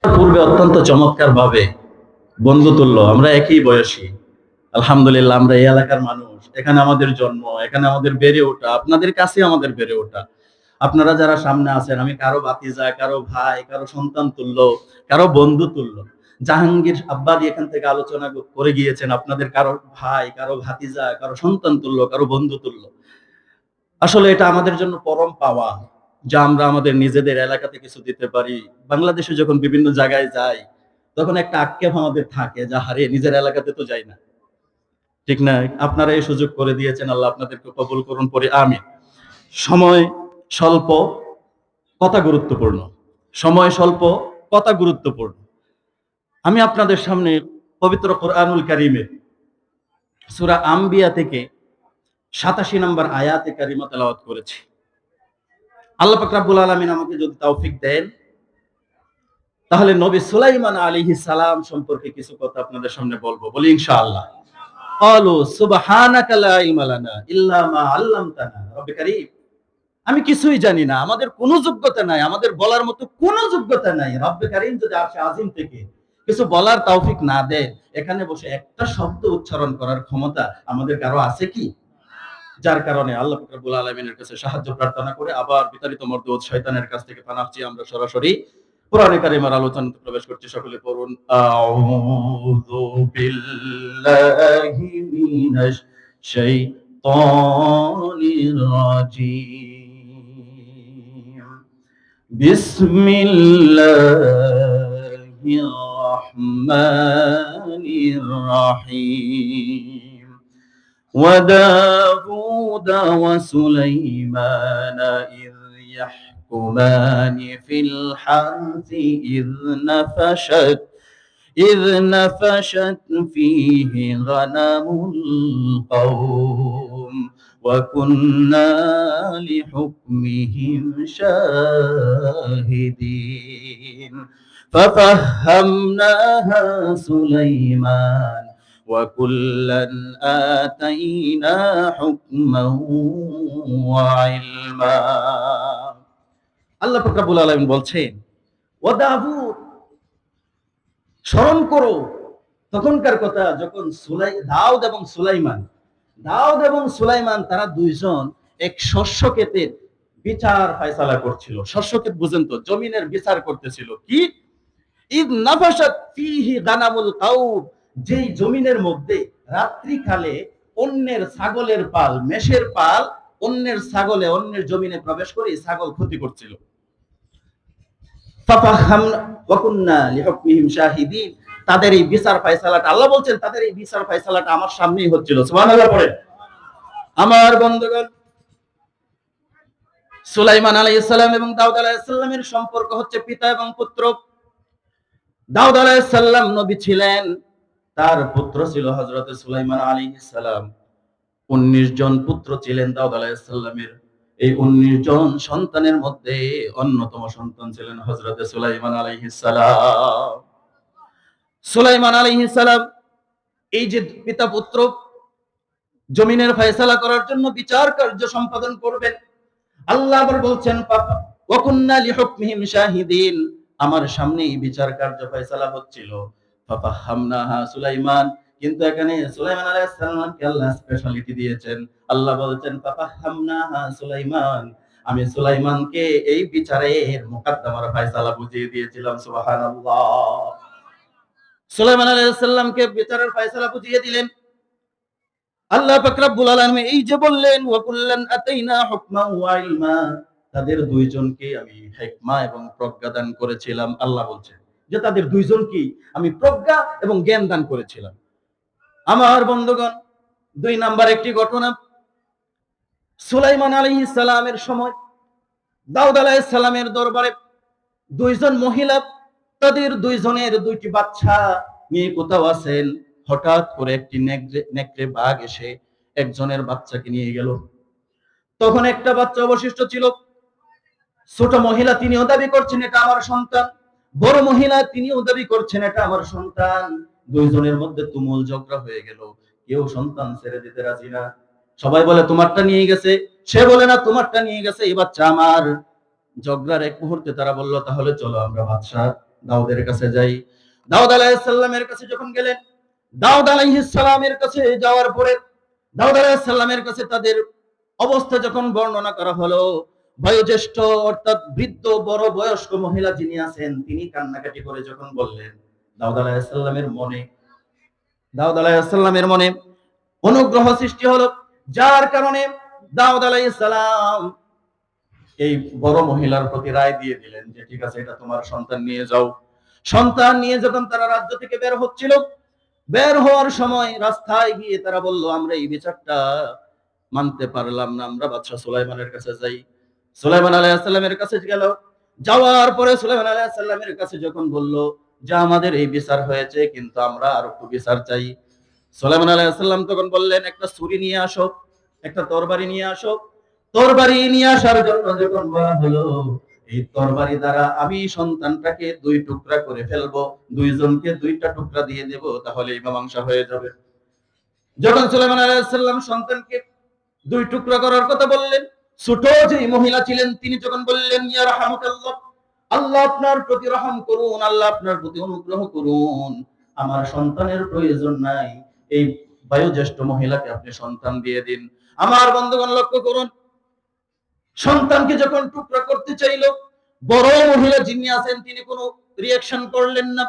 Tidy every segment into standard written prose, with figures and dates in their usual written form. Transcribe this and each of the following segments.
পূর্বে অত্যন্ত চমৎকার ভাবে বন্ধুতুল্য, আমরা একই বয়সী, আলহামদুলিল্লাহ আমরা এই এলাকার মানুষ, এখানে আমাদের জন্ম, এখানে আমাদের বেড়ে ওঠা, আপনাদের কাছে আমাদের বেড়ে ওঠা। আপনারা যারা সামনে আছেন, আমি কারো ভাতিজা, কারো ভাই, কারো সন্তান তুল্য, কারো বন্ধু তুল্য। জাহাঙ্গীর আব্বাদি এখান থেকে আলোচনা করে গিয়েছেন, আপনাদের কারো ভাই, কারো ভাতিজা, কারো সন্তান তুল্য, কারো বন্ধু তুল্য। আসলে এটা আমাদের জন্য পরম পাওয়া, যা আমরা আমাদের নিজেদের এলাকাতে কিছু দিতে পারি। বাংলাদেশে যখন বিভিন্ন জায়গায় যাই, তখন একটা আক্ষেপ আমাদের থাকে, যা হারিয়ে নিজের এলাকাতে তো যাই না, ঠিক না? আপনারা এই সুযোগ করে দিয়েছেন, আল্লাহ আপনাদেরকে কবুল করুন, পরে আমিন। সময় স্বল্প, কথা গুরুত্বপূর্ণ। সময় স্বল্প, কথা গুরুত্বপূর্ণ। আমি আপনাদের সামনে পবিত্র কোরআনুল কারীমের সূরা আম্বিয়া থেকে ৮৭ নম্বর আয়াতে কারিমা তেলাওয়াত করেছি। আল্লাহ পাক রব্বুল আলামিন আমাকে যদি তৌফিক দেন, তাহলে নবী সুলাইমান আলাইহিস সালাম সম্পর্কে কিছু কথা আপনাদের সামনে বলবো। বলি ইনশাআল্লাহ। ক্বালু সুবহানাকা লা ইলমা লানা ইল্লা মা আল্লামতানা রব্বি কারীম। আমি কিছুই জানি না, আমাদের কোনো যোগ্যতা নাই, আমাদের বলার মতো কোনো যোগ্যতা নাই। রব্বে কারীম যদি আরশে আজিম থেকে কিছু বলার তৌফিক না দেয়, এখানে বসে একটা শব্দ উচ্চারণ করার ক্ষমতা আমাদের কারো আছে কি? যার কারণে আল্লাহ পাক রব্বুল আলামিনের কাছে সাহায্য প্রার্থনা করে আবার বিতাড়িত মরদুদ শয়তানের কাছ থেকে পানাহ চেয়ে আমরা সরাসরি কোরআনে কারিমের আলোচনাতে প্রবেশ করছি। সকলে পড়ুন, আউযু বিল্লাহি মিনাশ শাইতানির রাজিম। বিসমিল্লাহির রহমানির রহিম। وداود وسليمان إذ يحكمان في الحرث إذ نفشت فيه غنم القوم وكنا لحكمهم شاهدين ففهمناها سليمان وكلا آتينا حكما وعلما। আল্লাহ পাক রব্বুল আলামিন বলছেন, ও দাউদ, স্মরণ করো তখনকার কথা যখন দাউদ এবং সুলাইমান তারা দুইজন এক শস্য ক্ষেতের বিচার ফায়সালা করছিল। শস্য ক্ষেত বুঝেন তো, জমিনের বিচার করতেছিল। কি? ইদ নাফাসাত ফিহি গানামুল কাউম, যেই জমিনের মধ্যে রাত্রিকালে অন্যের ছাগলের পাল, মেষের পাল অন্যের ছাগলে অন্যের জমিনে প্রবেশ করে ছাগল ক্ষতি করছিল। ফাফাহামনা ওয়া কুননা লিহুকমিহিম শাহিদিন, তাদের এই বিচার ফয়সালাটা, আল্লাহ বলছেন তাদের এই বিচার ফয়সালাটা আমার সামনেই হচ্ছিল। সুবহানাল্লাহ পড়ে। আমার বন্ধুগণ, সুলাইমান আলাইহিস সালাম এবং দাউদ আলাইহিস সালামের সম্পর্ক হচ্ছে পিতা এবং পুত্র। দাউদ আলাইহিস সালাম নবী ছিলেন, তার পুত্র ছিল হযরত সুলাইমান আলাইহিস সালাম। 19 জন পুত্র ছিলেন দাউদ আলাইহিস সালামের। এই 19 জন সন্তানের মধ্যে অন্যতম সন্তান ছিলেন হযরত সুলাইমান আলাইহিস সালাম। সুলাইমান আলাইহিস সালাম এই যে পিতা পুত্র জমিনের ফয়সালা করার জন্য বিচার কার্য সম্পাদন করবেন, আল্লাহ আবার বলছেন ওয়া কুননা লিহুকমিহিম শাহিদিন, আমার সামনেই বিচার কার্য ফয়সালা হচ্ছিল। ফাফাহামনাহা সুলাইমান, কিন্তু এখানে সুলাইমান আলাইহিস সালামকে আল্লাহ স্পেশালিটি দিয়েছেন। আল্লাহ বলছেন ফাফাহামনাহা সুলাইমান, আমি সুলাইমানকে এই বিচারের মুকদ্দমার ফয়সালা বুঝিয়ে দিয়েছিলাম। সুবহানাল্লাহ। সুলাইমান আলাইহিস সালামকে বিচারের ফয়সালা বুঝিয়ে দিলেন। আল্লাহ পাক রব্বুল আলামিন এই যে বললেন ওয়া কুল্লান আতাইনা হুকমান ওয়া ইলমা, তাদের দুইজনকে আমি হিকমা এবং প্রজ্ঞা দান করেছিলাম। আল্লাহ বলছেন যে তাদের দুইজনকে আমি প্রজ্ঞা এবং জ্ঞান দান করেছিলাম। আমার বন্ধুগণ, 2 নাম্বার একটি ঘটনা, সুলাইমান আলাইহিস সালামের সময় দাউদ আলাইহিস সালামের দরবারে দুইজন মহিলা তাদের দুইজনের দুইটি বাচ্চা নিয়ে কোথাও আছেন। হঠাৎ করে একটি নেকড়ে বাঘ এসে একজনের বাচ্চাকে নিয়ে গেল। তখন একটা বাচ্চা অবশিষ্ট ছিল। ছোট মহিলা তিনিও দাবি করছেন এটা আমার সন্তান, বড় মহিলা তিনিও দাবি করছেন এটা আমার সন্তান। দুইজনের মধ্যে তুমুল ঝগড়া হয়ে গেল। কেউ সন্তান ছেড়ে দিতে রাজি না। সবাই বলে তোমারটা নিয়ে গেছে, সে বলে না তোমারটা নিয়ে গেছে, এই বাচ্চা আমার। ঝগড়ার এক মুহূর্তে তারা বলল তাহলে চলো আমরা বাদশা দাউদের কাছে যাই। দাউদ আলাইহিস সালামের কাছে যখন গেলেন, দাউদ আলাইহিস সালামের কাছে যাওয়ার পরে দাউদ আলাইহিস সালামের কাছে তাদের অবস্থা যখন বর্ণনা করা হলো, বয়োজ্যেষ্ঠ অর্থাৎ বৃদ্ধ বড় বয়স্ক মহিলা যিনি আছেন তিনি কান্নাকাটি করে যখন বললেন, দাউদ আলাইহিস সালামের মনে অনুগ্রহ সৃষ্টি হলো, যার কারণে দাউদ আলাইহিস সালাম এই বড় মহিলার প্রতি রায় দিয়ে দিলেন যে ঠিক আছে, এটা তোমার সন্তান নিয়ে যাও। সন্তান নিয়ে যখন তারা রাজ্য থেকে বের হচ্ছিল, বের হওয়ার সময় রাস্তায় গিয়ে তারা বলল, আমরা এই বিচারটা মানতে পারলাম না, আমরা বাদশা সুলাইমানের কাছে যাই। সুলাইমান আলাইহিস সালামের কাছে গেল। যাওয়ার পরে সুলাইমান আলাইহিস সালামের কাছে যখন বলল যে আমাদের এই বিচার হয়েছে, কিন্তু আমরা আর একটু বিচার চাই। সুলাইমান আলাইহিস সালাম তখন বললেন, একটা ছুরি নিয়ে আসো, একটা তরবারি নিয়ে আসো। তরবারি নিয়ে আসার জন্য যখন বলা হলো, এই তরবারি দ্বারা আমি সন্তানটাকে দুই টুকরা করে ফেলবো, দুইজনকে দুইটা টুকরা দিয়ে দেব, তাহলে মীমাংসা হয়ে যাবে। যখন সুলাইমান আলাইহিস সালাম সন্তানকে দুই টুকরা করার কথা বললেন, ছোট যে মহিলা ছিলেন তিনি যখন বললেন, ইয়া রাহমাতুল্লাহ, আল্লাহ আপনার প্রতি রহম করুন, আল্লাহ আপনার প্রতি অনুগ্রহ করুন, আমার সন্তানের প্রয়োজন নাই, এই বয়োজ্যেষ্ঠ মহিলাকে আপনি সন্তান দিয়ে দিন। আমার বন্ধুগণ লক্ষ্য করুন, সন্তানকে যখন টুকরা করতে চাইল, বড় মহিলা যিনি আছেন তিনি কোনো রিঅ্যাকশন করলেন না,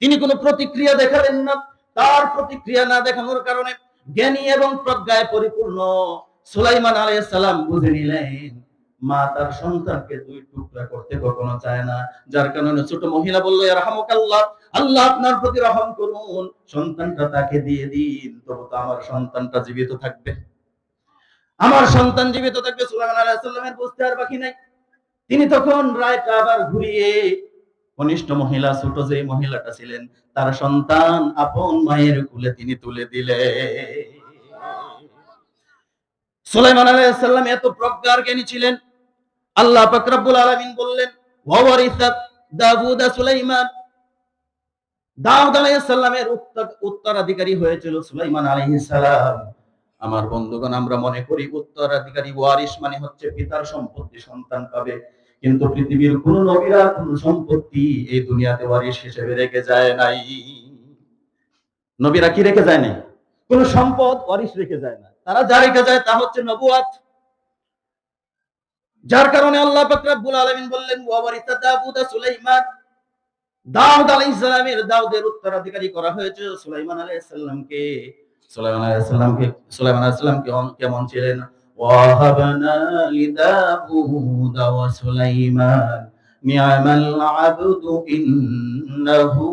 তিনি কোনো প্রতিক্রিয়া দেখালেন না। তার প্রতিক্রিয়া না দেখানোর কারণে জ্ঞানী এবং প্রজ্ঞায় পরিপূর্ণ সুলাইমান আলাইহিস সালাম বুঝে নিলেন মা তার সন্তানকে দুই টুকরা করতে কখনো চায় না। যার কারণে ছোট মহিলা বলল, ইয়া রাহমাকাল্লাহ, আল্লাহ আপনার প্রতি রহম করুন, সন্তানটা তাকে দিয়ে দিন, তবু তো আমার সন্তানটা জীবিত থাকবে, আমার সন্তান জীবিত থাকবে। সুলাইমান আলাইহিস সালামের বুঝতে আর বাকি নাই। তিনি তখন রায়টা আবার ঘুরিয়ে কনিষ্ঠ মহিলা, ছোট যে মহিলাটা ছিলেন, তার সন্তান আপন মায়ের কোলে তিনি তুলে দিলেন। সুলাইমান আলাইহিস সালাম এত প্রজ্ঞার জ্ঞানী ছিলেন। আল্লাহ পাক রব্বুল আলামিন বললেন, ওয়া ওয়ারিসা দাউদ সুলাইমান, দাউদ আলাইহিস সালামের উত্তরাধিকারী হয়েছিল সুলাইমান আলাইহিস সালাম। আমার বন্ধুগণ, আমরা মনে করি উত্তরাধিকারী ওয়ারিস মানে হচ্ছে পিতার সম্পত্তি সন্তান পাবে, কিন্তু পৃথিবীর কোন নবীরা কোন সম্পত্তি এই দুনিয়াতে ওয়ারিস হিসেবে রেখে যায় নাই। নবীরা কি রেখে যায় নাই? কোন সম্পদ ওয়ারিস রেখে যায় না, তারা যা রেখে যায় তা হচ্ছে নবুয়াত। যার কারণে আল্লাহ পাক রব্বুল আলামিন বললেন, ওয়া ওয়ারিসা দাউদ সুলাইমান, দাউদ আলাইহিস সালামের দাউদের উত্তরাধিকারী করা হয়েছে সুলাইমান আলাইহিস সালামকে। সুলাইমান আলাইহিস সালাম কেমন ছিলেন? ওয়াহাবনা লিদাউদ ওয়া সুলাইমান নি'মাল আবদু ইন্নাহু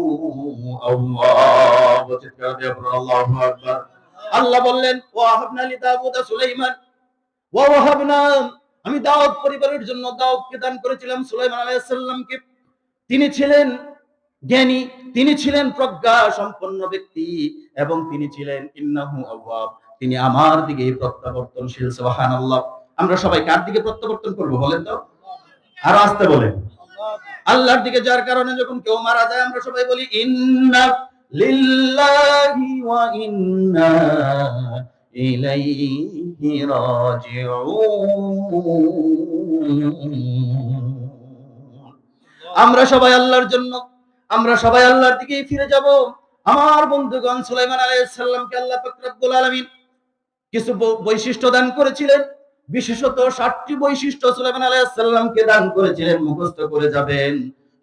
আওয়াব। চিৎকার দিয়ে বলুন আল্লাহু আকবার। আল্লাহ বললেন, ওয়াহাবনা লিদাউদ ওয়া সুলাইমান, ওয়া ওয়াহাবনা, আমি দাউদ পরিবারের জন্য দাউদকে দান করেছিলাম সুলাইমান আলাইহিস সালামকে। তিনি ছিলেন জ্ঞানী, তিনি ছিলেন প্রজ্ঞা সম্পন্ন ব্যক্তি, এবং তিনি ছিলেন ইন্নাহু আওয়াব, তিনি আমার দিকে প্রত্যাবর্তনশীল। সুবহানাল্লাহ। আমরা সবাই কার দিকে প্রত্যাবর্তন করব বলেন তো? আর আস্তে বলেন, আল্লাহর দিকে। যার কারণে যখন কেউ মারা যায় আমরা সবাই বলি, ইন্না লিল্লাহি ওয়া ইন্না ইলাইহি রাজিউন। আমরা সবাই আল্লাহর জন্য, আমরা সবাই আল্লাহর দিকেই ফিরে যাব। আমার বন্ধুগণ, সুলাইমান আলাইহিস সালামকে আল্লাহ পাক রব্বুল আলামিন কিছু বৈশিষ্ট্য দান করেছিলেন, বিশেষত 7টি বৈশিষ্ট্য সুলাইমান আলাইহিস সালামকে দান করেছিলেন। মুখস্থ করে যাবেন,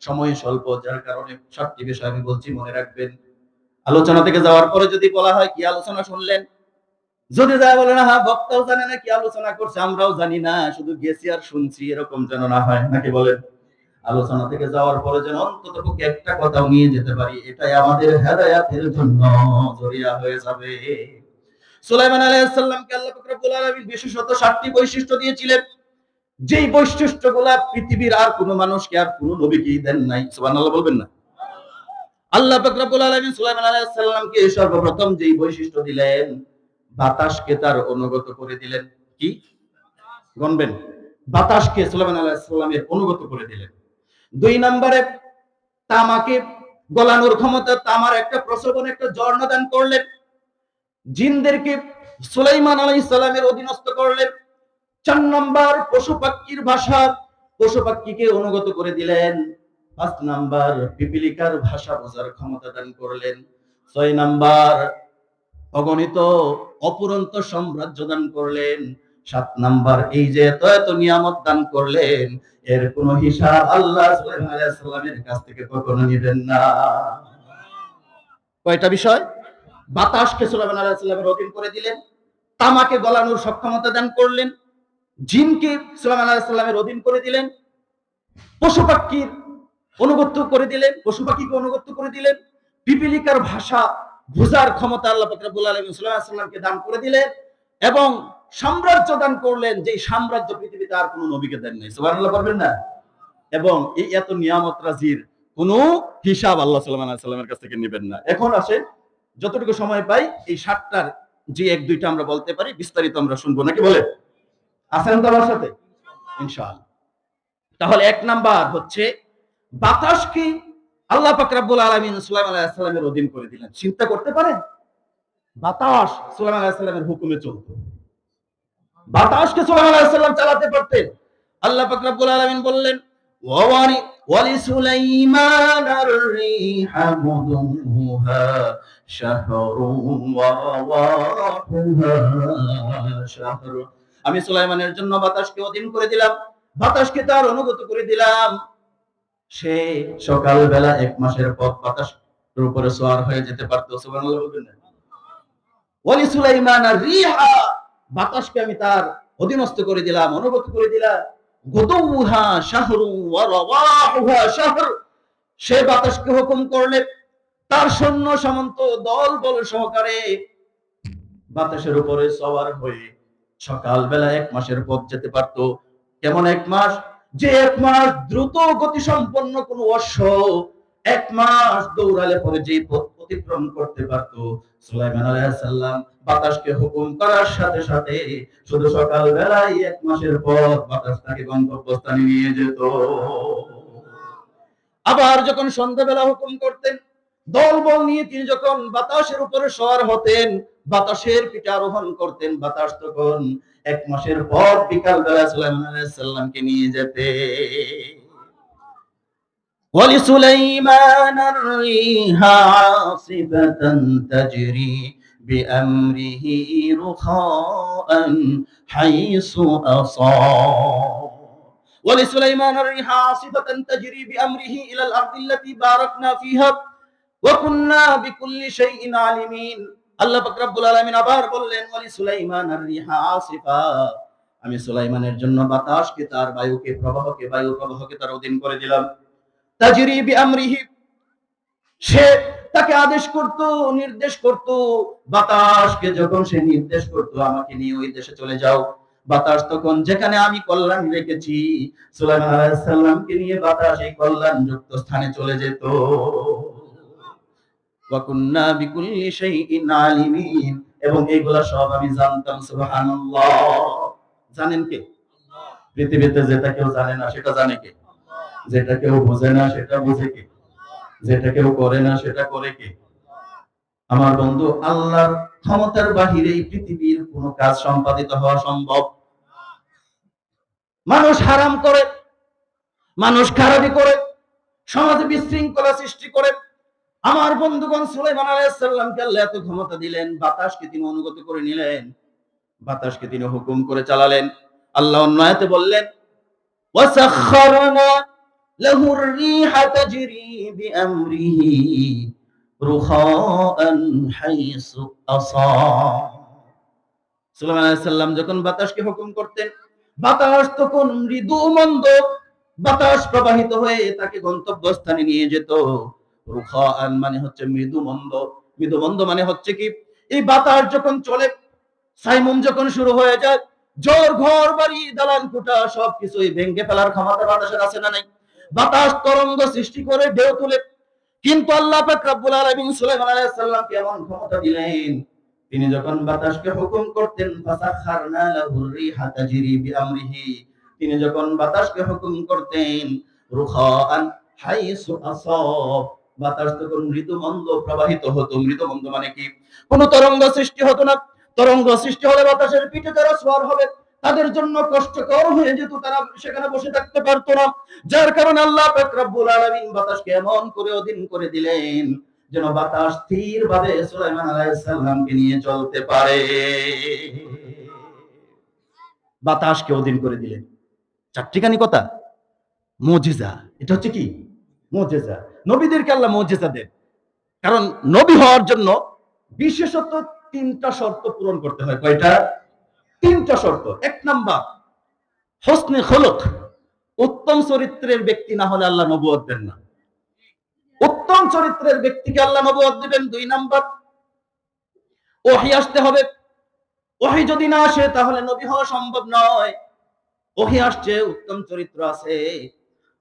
সময় স্বল্প, যার কারণে 7টি বিষয় আমি বলছি, মনে রাখবেন। আলোচনা থেকে যাওয়ার পরে যদি বলা হয় কি আলোচনা শুনলেন, যদি যায় বলে না হ্যাঁ বক্তাও জানে না কি আলোচনা করছে, আমরাও জানি না, শুধু গেছি আর শুনছি, এরকম যেন না হয়, নাকি বলেন? আলোচনা থেকে যাওয়ার পরে যেন অন্তত একটা কথাও নিয়ে যেতে পারি, এটাই আমাদের হেদায়েতের জন্য জরিয়া হয়ে যাবে। সুলাইমান আলাইহিস সালামকে আল্লাহ পাক রব্বুল আলামিন বিশেষত 7টি বৈশিষ্ট্য দিয়েছিলেন, যেই বৈশিষ্ট্যগুলো পৃথিবীর আর কোনো মানুষকে আর কোনো নবীকে দেন নাই। সুবহানাল্লাহ বলবেন না? আল্লাহ পাক রব্বুল আলামিন সুলাইমান আলাইহিস সালামকে সর্বপ্রথম যেই বৈশিষ্ট্য দিলেন, বাতাসকে তার অনুগত করে দিলেন। কি গণবেন? বাতাসকে সুলাইমান আলাইহিস সালামের অনুগত করে দিলেন। 2 নম্বরে তামাকে গলানোর ক্ষমতা, তামার একটা প্রচলন, একটা ঝর্ণা দান করলেন। জিনদেরকে সুলাইমান আলাইহিস সালামের অধীনস্থ করলেন। 4 নম্বর পশু পাখির ভাষা, পশু পাখিকে অনুগত করে দিলেন। 5 নাম্বার পিপিলিকার ভাষা বোঝার ক্ষমতা দান করলেন। 6 নাম্বার অগণিত অপুরন্ত সাম্রাজ্য দান করলেন। 7 নাম্বার এই যে এত এত নিয়ামত দান করলেন, এর কোনো হিসাব আল্লাহ সুবহানাহু আলাইহিস সালামের কাছ থেকে কখনো নেবেন না। কয়টা বিষয়? বাতাসকে সুলাইমান আলাইহিস সালামের অধীন করে দিলেন, তামাকে গলানোর সক্ষমতা দান করলেন, জিনকে সুলাইমান আলাইহিস সালামের অধীন করে দিলেন, পশু পাখির অনুগত্য করে দিলেন, পশু পাখিকে অনুগত্য করে দিলেন, পিপিলিকার ভাষা বোঝার ক্ষমতা আল্লাহ পাক রব্বুল আলামিন সুলাইমান আলাইহিস সালামকে দান করে দিলেন, এবং সাম্রাজ্য দান করলেন, যে সাম্রাজ্য পৃথিবীতে আর কোনো নবীকে দেন নাই। সুবহানাল্লাহ বলবেন না? এবং এই এত নিয়ামত রাজির কোনো হিসাব আল্লাহ সুলাইমান আলাইহিস সালামের কাছ থেকে নেবেন না। এখন আসেন, যতটুকু সময় পাই এই 7টার যে 1-2টা আমরা বলতে পারি, বিস্তারিত আমরা শুনবো, নাকি বলে? আছেন তো আমার সাথে? ইনশাআল্লাহ। তাহলে 1 নাম্বার হচ্ছে বাতাসকে আল্লাহ পাক রব্বুল আলামিন সুলাইমান আলাইহিস সালামের অধীন করে দিলেন। চিন্তা করতে পারেন? বাতাস সুলাইমান আলাইহিস সালামের হুকুমে চলতো। বাতাসকে সুলাইমান আলাইহিস সালাম চালাতে পারতেন। আল্লাহ পাক রব্বুল আলামিন বললেন, وَلِسُلَيْمَانَ الرِّيحَ غُدُوُّهَا شَهْرٌ وَرَوَاحُهَا شَهْرٌ। আমি সুলাইমানের জন্য বাতাসকে অধীন করে দিলাম, বাতাসকে তার অনুগত করে দিলাম। সে সকালবেলা 1 মাসের পথ বাতাসের উপরে সওয়ার হয়ে যেতে পারত। সুবহানাল্লাহ বলবেন না? ওয়ালিসুলাইমান আর-রিহা, বাতাসকে আমি তার অধীনস্থ করে দিলাম, অনুগত করে দিলাম। গুদুহা শাহরু ওয়া রাওয়াহুহা শাহর, সে বাতাসকে হুকুম করলে তার সৈন্য সামন্ত দল বল সহকারে বাতাসের উপরে সওয়ার হয়ে সকালবেলা 1 মাসের পথ যেতে পারত। কেমন 1 মাস? যে 1 মাস দ্রুত গতি সম্পন্ন কোন অশ্ব 1 মাস দৌড়ালে পরে যে পথ অতিক্রম করতে পারত, সুলাইমান আলাইহিস সালাম বাতাসকে হুকুম করার সাথে সাথে শুধু সকালবেলায় 1 মাসের পথ বাতাস তাকে গন্তব্যস্থানে নিয়ে যেত। আবার যখন সন্ধ্যাবেলা হুকুম করতেন, দলবল নিয়ে তিনি যখন বাতাসের উপরে সওয়ার হতেন, বাতাসের পিঠে আরোহণ করতেন, বাতাস তখন 1 মাসের পর বিকাল বেলা সুলাইমান আলাইহিস সালামকে নিয়ে যেতে। وَلِسُلَيْمَانَ الرِّيحَ عَاصِفَةً تَجْرِي بِأَمْرِهِ رُخَاءً حَيْثُ أَصَابَ وَلِسُلَيْمَانَ الرِّيحَ عَاصِفَةً تَجْرِي بِأَمْرِهِ إِلَى الْأَرْضِ الَّتِي بَارَكْنَا فِيهَا وَكُنَّا بِكُلِّ شَيْءٍ عَالِمِينَ। আল্লাহ পাক রব্বুল আলামিন আবার বললেন, ওয়ালিসুলাইমান আর-রিহা আসিফা, আমি সুলাইমানের জন্য বাতাসকে, তার বায়ুকে, প্রবাহকে, বায়ু প্রবাহকে তার অধীন করে দিলাম। তাজরি বিআমরিহি, সে তাকে আদেশ করত, নির্দেশ করত। বাতাসকে যখন সে নির্দেশ করত, আমাকে নিয়ে ওই দেশে চলে যাও, বাতাস তখন যেখানে আমি কল্যাণ রেখেছি, সুলাইমান আলাইহিস সালামকে নিয়ে বাতাস এই কল্যাণযুক্ত স্থানে চলে যেত। ওয়া কুন্না বিকুল্লি শাইইন আলিমিন, এবং এগুলা সব আমি জানতাম। সুবহানাল্লাহ। জানেন কে? পৃথিবীতে যেটা কেউ জানে না সেটা জানে কে? যেটা কেউ বোঝে না সেটা বোঝে কে? যেটা কেউ করে না সেটা করে কে? আমার বন্ধু, আল্লাহর ক্ষমতার বাহিরে এই পৃথিবীর কোনো কাজ সম্পাদিত হওয়া সম্ভব? মানুষ হারাম করে, মানুষ খারাপি করে, সমাজে বিশৃঙ্খলা সৃষ্টি করে। আমার বন্ধুগণ, সুলাইমান আলাইহিস সালামকে আল্লাহ এত ক্ষমতা দিলেন, বাতাসকে তিনি অনুগত করে নিলেন, বাতাসকে তিনি হুকুম করে চালালেন। আল্লাহ অন্য আয়াতে বললেন, ওয়াসাখখারনা লাহুর রিহা তাজরি বিআমরিহি রুখাআন হাইসু আসাব। সুলাইমান আলাইহিস সালাম যখন বাতাসকে হুকুম করতেন, বাতাস তখন মৃদু মন্দ বাতাস প্রবাহিত হয়ে তাকে গন্তব্যস্থানে নিয়ে যেত। রুখাআন মানে হচ্ছে মৃদু মন্দ। মৃদু মন্দ মানে হচ্ছে কি, এই বাতাস যখন চলে, সাইমুম যখন শুরু হয়ে যায়, জোর ঘর বাড়ি দালান কোঠা সবকিছুই ভেঙে ফেলার ক্ষমতা বাতাসের আছে না নাই? বাতাস তরঙ্গ সৃষ্টি করে ঢেউ তুলে। কিন্তু আল্লাহ পাক রব্বুল আলামিন সুলাইমান আলাইহিস সালামকে এমন ক্ষমতা দিলেন, তিনি যখন বাতাসকে হুকুম করতেন, ফাসাখখারনা লাহুর রিহা তাজরি বিআমরিহি, তিনি যখন বাতাসকে হুকুম করতেন, রুখাআন হাইসু আসাব, বাতাস তখন মৃদুমন্দ প্রবাহিত হতো। মৃদুমন্দ মানে কি? কোন তরঙ্গ সৃষ্টি হতো না। তরঙ্গ সৃষ্টি হলে বাতাসের পিঠে যারা সওয়ার হবে তাদের জন্য কষ্টকর হয়ে যেত, তারা সেখানে বসে থাকতে পারতো না। যার কারণে আল্লাহ পাক রব্বুল আলামিন বাতাসকে এমন করে অধীন করে দিলেন যেন বাতাস স্থিরভাবে সুলাইমান আলাইহিস সালামকে নিয়ে চলতে পারে। বাতাসকে অধীন করে দিলেন। চারটিখানি কথা, মুজিজা। এটা হচ্ছে কি? মুজিজা। নবীদেরকে আল্লাহ মুজিজা দেন। কারণ নবী হওয়ার জন্য বিশেষত ৩টা শর্ত পূরণ করতে হয়। কয়টা? ৩টা শর্ত। ১ নাম্বার হোসনে খুলুক, উত্তম চরিত্রের ব্যক্তি না হলে আল্লাহ নবুয়ত দেন না। উত্তম চরিত্রের ব্যক্তিকে আল্লাহ নবুয়ত দিবেন। ২ নাম্বার ওহী আসতে হবে। ওহী যদি না আসে তাহলে নবী হওয়া সম্ভব নয়। ওহী আসছে, উত্তম চরিত্র আছে,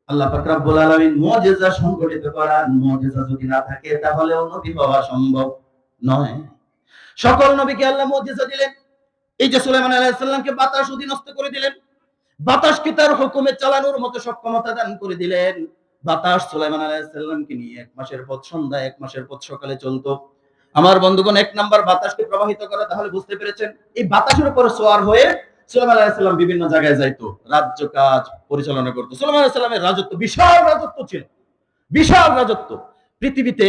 আল্লাহ পাক রব্বুল আলামিন মুজিজা সংঘটিত করান। মুজিজা যদি না থাকে তাহলেও নবী হওয়া সম্ভব নয়। সকল নবীকে আল্লাহ মুজিজা দিলেন। এই যে সুলাইমান আলাইহিস সালামকে বাতাস অধীনস্থ করে দিলেন, বাতাসকে তার হুকুমে চালানোর মতো সক্ষমতা দান করে দিলেন। বাতাস সুলাইমান আলাইহিস সালামকে নিয়ে ১ মাসের পথ সন্ধ্যা, ১ মাসের পথ সকালে চলতো। আমার বন্ধুগণ, ১ নাম্বার বাতাসকে প্রবাহিত করা, তাহলে বুঝতে পেরেছেন এই বাতাসের উপর সওয়ার হয়ে সুলাইমান আলাইহিস সালাম বিভিন্ন জায়গায় যাইতো, রাজ্য কাজ পরিচালনা করতো। সুলাইমান আলাইহিস সালামের রাজত্ব, বিশাল রাজত্ব ছিল, বিশাল রাজত্ব। পৃথিবীতে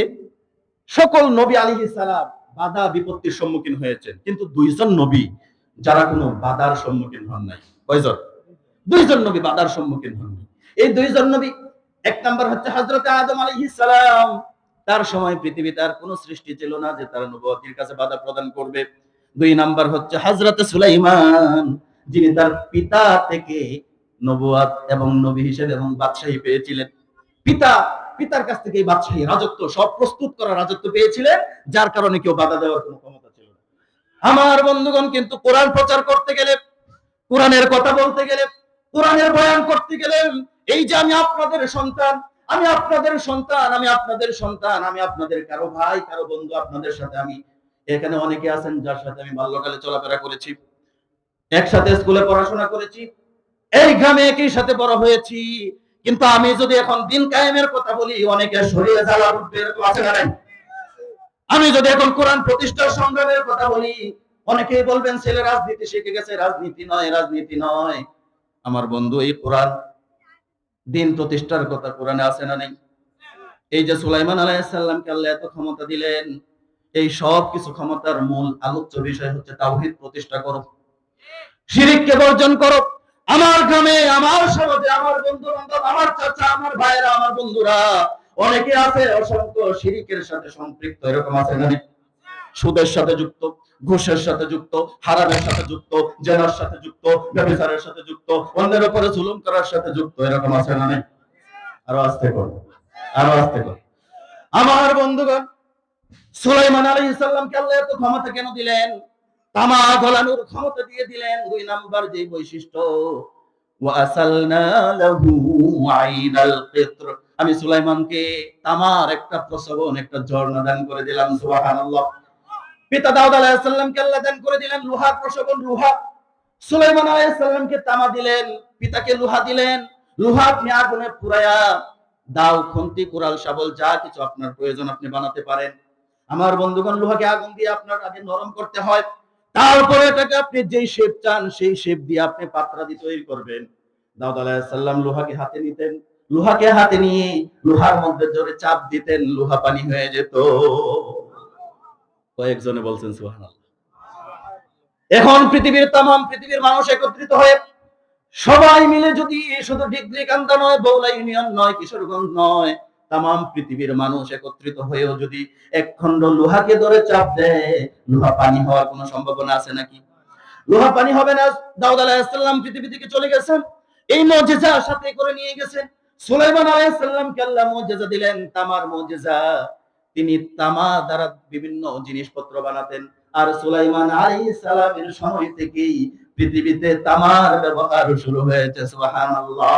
সকল নবী আলাইহিস সালাম বাধা বিপত্তির সম্মুখীন হয়েছেন, কিন্তু ২ জন নবী যারা কোনো বাধার সম্মুখীন হন নাই। কয়জন? ২ জন নবী বাধার সম্মুখীন হননি। এই ২ জন নবী, ১ নাম্বার হচ্ছে হযরত আদম আলাইহিস সালাম। তার সময় পৃথিবীতে আর কোন সৃষ্টি ছিল না যে তার নবুয়তের কাছে বাধা প্রদান করবে। ২ নাম্বার হচ্ছে হযরত সুলাইমান, যিনি তার পিতা থেকে নবুয়ত এবং নবী হিসেবে এবং বাদশাহী পেয়েছিলেন। পিতার কাছ থেকে এই বাদশাহী, রাজত্ব সব প্রস্তুত করা রাজত্ব পেয়েছিলেন, যার কারণে কেউ বাধা দেওয়ার কোনো ক্ষমতা ছিল না। আমার বন্ধুগণ, কিন্তু কোরআন প্রচার করতে গেলে, কোরআনের কথা বলতে গেলে, কোরআনের বয়ান করতে গেলে, এই যে আমি আপনাদের সন্তান, আমি আপনাদের সন্তান, আমি আপনাদের সন্তান, আমি আপনাদের কারো ভাই, কারো বন্ধু, আপনাদের সাথে আমি, এখানে অনেকে আছেন যার সাথে আমি বাল্যকালে চলাফেরা করেছি, একসাথে স্কুলে পড়াশোনা করেছি, এই গ্রামে একই সাথে বড় হয়েছি। কিন্তু আমি যদি এখন দিন কায়েমের কথা বলি, অনেকে শরীরে জ্বালা উঠবে, এরকম আছে না নাই? আমি যদি এখন কোরআন প্রতিষ্ঠার সংগ্রামের কথা বলি, অনেকেই বলবেন ছেলে রাজনীতি শিখে গেছে, রাজনীতি নয়, রাজনীতি নয়। আমার বন্ধু, এই কোরআন দিন প্রতিষ্ঠার কথা কোরআনে আছে না নেই? এই যে সুলাইমান আলাইহিস সালামকে আল্লাহ এত ক্ষমতা দিলেন, এই সব কিছু ক্ষমতার মূল আলোচ্য বিষয় হচ্ছে তাওহীদ প্রতিষ্ঠা করো, শিরককে বর্জন করো। আমার গ্রামে, আমার সমাজে, আমার বন্ধু বান্ধব, আমার চাচা, আমার ভাইরা, আমার বন্ধুরা অনেকে আছে অসংখ্য শিরকের সাথে সম্পৃক্ত, এরকম আছে না? সুদের সাথে যুক্ত, ঘুষের সাথে যুক্ত, হারামের সাথে যুক্ত, জেনার সাথে যুক্ত, ব্যভিচারের সাথে যুক্ত, অন্যের উপরে জুলুম করার সাথে যুক্ত, এরকম আছে না? আরো আস্তে করো, আরো আস্তে করো। আমার বন্ধুগণ, সুলাইমান আলাইহিস সালামকে আল্লাহ এত ক্ষমতা কেন দিলেন? তামা গলানোর ক্ষমতা দিয়ে দিলেন। ২ নাম্বার যে বৈশিষ্ট্য, ওয়াসালনা লাহু আইনাল কিত্র, আমি সুলাইমানকে তামার একটা প্রসবন, একটা ঝর্ণা দান করে দিলাম। সুবহানাল্লাহ। পিতা দাউদ আলাইহিস সালামকে আল্লাহ দান করে দিলেন লোহার প্রসবন, লোহা। সুলাইমান আলাইহিস সালামকে তামা দিলেন, পিতাকে লোহা দিলেন। লোহা আপনি আগুনে পুরায়া দাও, খুন্তি, কুড়াল, শাবল, যা কিছু আপনার প্রয়োজন আপনি বানাতে পারেন। আমার বন্ধুগণ, লোহাকে আগুন দিয়ে আপনার আগে নরম করতে হয়, তারপরে এটাকে আপনি যেই শেপ চান সেই শেপ দিয়ে আপনি পাত্রা দিয়ে তৈরি করবেন। দাউদ আলাইহিস সালাম লোহাকে হাতে নিতেন, লোহাকে হাতে নিয়ে লোহার মধ্যে জোরে চাপ দিতেন, লোহা পানি হয়ে যেত। কয়েকজনে বলছেন সুবহানাল্লাহ। এখন পৃথিবীর মানুষ একত্রিত হয়ে সবাই মিলে যদি, শুধু ডিগ্রি কান্দা নয়, বৌলা ইউনিয়ন নয়, কিশোরগঞ্জ নয়, তামাম পৃথিবীর মানুষ একত্রিত হয়েও যদি এক খন্ড লোহাকে ধরে চাপ দেয়, লোহা পানি হওয়ার কোনো সম্ভাবনা আছে নাকি? লোহা পানি হবে না। দাউদ আলাইহিস সালাম পৃথিবী থেকে চলে গেছেন, এই মুজিজা সাথে করে নিয়ে গেছেন। সুলাইমান আলাইহিস সালামকে আল্লাহ মুজিজা দিলেন, তামার মুজিজা। তিনি তামা দ্বারা বিভিন্ন জিনিসপত্র বানাতেন। আর সুলাইমান আলাইহিস সালামের সময় থেকেই পৃথিবীতে তামার ব্যবহার শুরু হয়েছে। সুবহানাল্লাহ।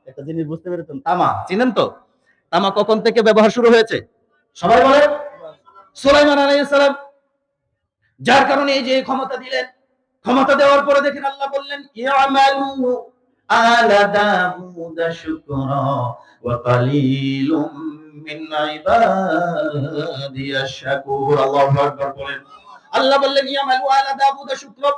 একটা জিনিস বুঝতে পেরেছেন? তামা চিনেন তো? তামা কখন থেকে ব্যবহার শুরু হয়েছে? সবাই বলেন। সুলাইমান আলাইহিস সালাম, যার কারণে এই যে ক্ষমতা দিলেন, ক্ষমতা দেওয়ার পরে দেখেন আল্লাহ বললেন, ইয়ামালু আলা দাউদ শুকরা ওয়া কালিলুম মিন ইবাদিয়াশ শাকুর। আল্লাহু আকবার বলেন। আল্লাহ বললেন, ইয়ামালু আলা দাউদ শুকরা,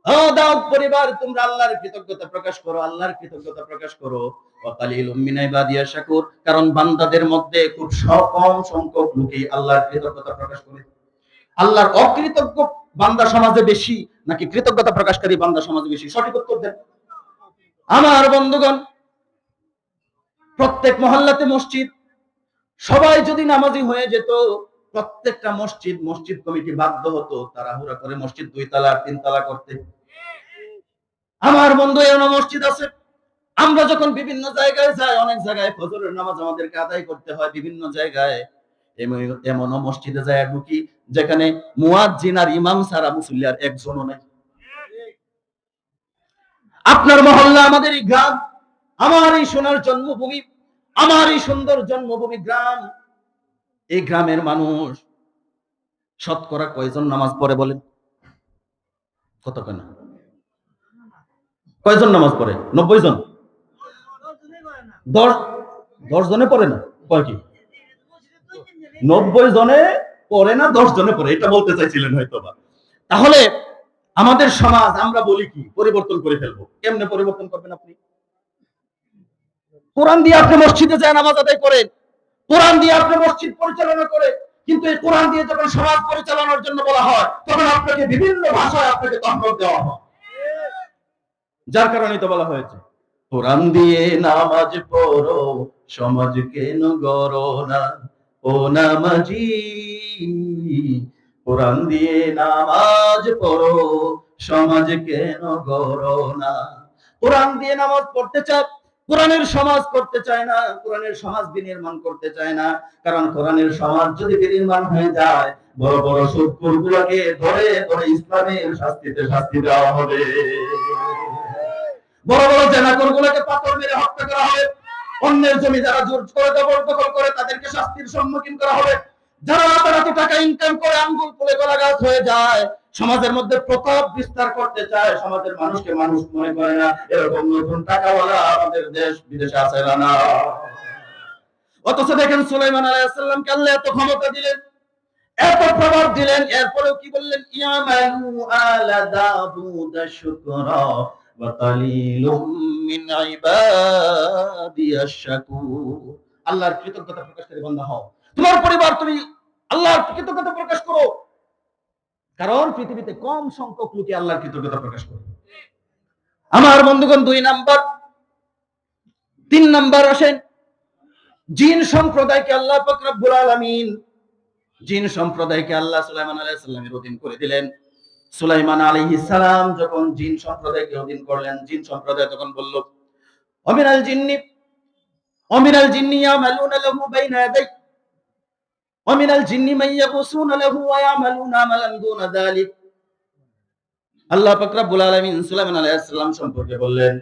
ও দাউদ পরিবার, তোমরা আল্লাহর কৃতজ্ঞতা প্রকাশ করো, আল্লাহর কৃতজ্ঞতা প্রকাশ করো। ওয়া কালিলুম মিন ইবাদিয়াশ শাকুর, কারণ বান্দাদের মধ্যে খুব কম সংখ্যক লোকই আল্লাহর কৃতজ্ঞতা প্রকাশ করে। আল্লাহর অকৃতজ্ঞ বান্দা সমাজে বেশি নাকি কৃতজ্ঞতা প্রকাশকারী বান্দা সমাজে বেশি? সঠিক উত্তর দেন। আমার বন্ধুগণ, প্রত্যেক মহল্লাতে মসজিদ, সবাই যদি নামাজি হয়ে যেত, প্রত্যেকটা মসজিদ কমিটি বাধ্য হতো তাড়াহুড়া করে মসজিদ 2 তলা আর 3 তলা করতে। আমার বন্ধু, এমন মসজিদ আছে, আমরা যখন বিভিন্ন জায়গায় যাই, অনেক জায়গায় ফজরের নামাজ আমাদেরকে আদায় করতে হয়, বিভিন্ন জায়গায় এমন মসজিদে যায় ঢুকি যেখানে মুয়াজ্জিন আর ইমাম ছাড়া মুসল্লি আর একজনও নাই। আপনার মহল্লা, আমাদের এই গ্রাম, আমার এই সোনার জন্মভূমি, আমার এই সুন্দর জন্মভূমি গ্রাম, এই গ্রামের মানুষ শতকরা কয়জন নামাজ পড়ে বলেন? কত কেন? কয়জন নামাজ পড়ে? 90 জন? 10 জনে পড়ে না? কয় কি 90 জনে পড়ে না, 10 জনে পড়ে, এটা বলতে চাইছিলেন হয়তো বা। তাহলে আমাদের সমাজ, আমরা বলি কি পরিবর্তন করে ফেলবো। কেমনে পরিবর্তন করবেন আপনি? কোরআন দিয়ে আপনি মসজিদে যায় নামাজ আদায় করেন, কোরআন দিয়ে আপনি মসজিদ পরিচালনা করে, কিন্তু এই কোরআন দিয়ে যখন সমাজ পরিচালনার জন্য বলা হয়, তখন আপনাকে বিভিন্ন ভাষায় আপনাকে তহবিল দেওয়া হয়। যার কারণে তো বলা হয়েছে, কোরআন দিয়ে নামাজ পড়ো, সমাজ কেন গড়ো না ও নামাজি। কোরআন দিয়ে নামাজ পড়ো, সমাজ কেন গড়ো না। কোরআন দিয়ে নামাজ পড়তে চায়, কোরআনের সমাজ করতে চায় না, কোরআনের সমাজ বিনির্মাণ করতে চায় না। কারণ কোরআনের সমাজ যদি বিনির্মাণ হয়ে যায়, বড় বড় সুদখোর গুলোকে ধরে ধরে ইসলামের শাস্তি দেওয়া হবে। বড় বড় জেনাকর গুলোকে পাথর মেরে হত্যা করা হবে। অন্যের জমি যারা জোর করে জবরদখল করে, তাদেরকে শাস্তির সম্মুখীন করা হবে। যারা রাতারাতি টাকা ইনকাম করে আঙ্গুল ফুলে গলা গাছ হয়ে যায়, সমাজের মধ্যে প্রতাপ বিস্তার করতে চায়, সমাজের মানুষকে মানুষ মনে করে না, এরকম নতুন টাকাওয়ালা আমাদের দেশ বিদেশে আছে না। অথচ দেখেন, সুলাইমান আলাইহিস সালামকে আল্লাহ এত ক্ষমতা দিলেন, এত প্রভাব দিলেন, এরপরেও কি বললেন? ইয়ামালু আলা দাউদ শুকরা ওয়া কালিলুম মিন ইবাদিয়াশ শাকুর। আল্লাহর কৃতজ্ঞতা প্রকাশকারী বান্দা হও। তোমার পরিবার, তুমি আল্লাহর কৃতজ্ঞতা প্রকাশ করো, কারণ পৃথিবীতে কম সংখ্যক লোকে আল্লাহর কৃতজ্ঞতা প্রকাশ করে। আমার বন্ধুগণ, 2 নাম্বার। 3 নাম্বার আসেন, জিন সম্প্রদায়কে আল্লাহ পাক রব্বুল আলামিন, জিন সম্প্রদায়কে আল্লাহ সুলাইমান আলাইহিস সালামের অধীন করে দিলেন। সুলাইমান আলাইহিস সালাম যখন জিন সম্প্রদায়কে অধীন করলেন, জিন সম্প্রদায় তখন বলল, অমিনাল জিন্নি ইয়ামালুনা লাহু বাইনা ইয়াদাই অমিনাল জিন্নি মান ইয়াকুসুনা লাহু ওয়া ইয়ামালুনা আমালান দুনা যালিক। আল্লাহ পাক রব্বুল আলামিন সুলাইমান আলাইহিস সালাম সম্পর্কে বললেন,